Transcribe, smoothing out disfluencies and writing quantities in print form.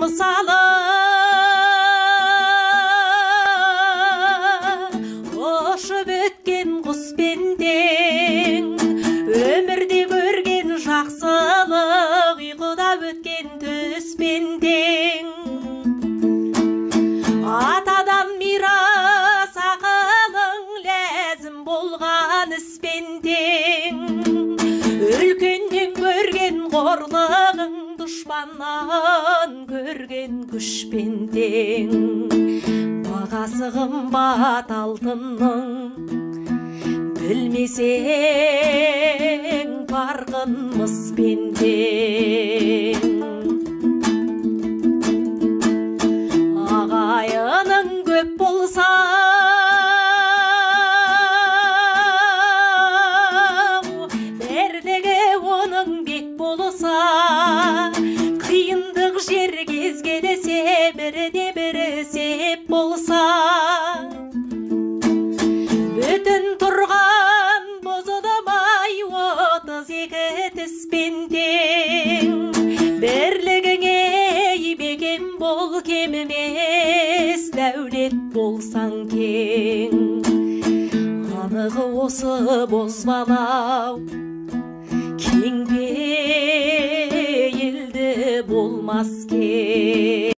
мысалы ұшып өткен құспен тең, өмірде көрген жақсылық ұйқыда өткен түспен тең. Атадан мирас ақылың ләзім болған іспен тең, үлкеннен көрген қорлығың дұшпаннан көрген күшпен тең. Бағасы қымбат алтынның білмесең парқын мыспен тең. Ағайының көп болса бірлігі оның бек болса, қиындық жер кезгелесе біріне бірі сеп болса, бүтін тұрған бұзылмай 32 тіспен тең. Бірлігіңе бекем бол, кем емес дәулет болсаң кең. Анығы осы бозбалау кең пейілді болмас ке.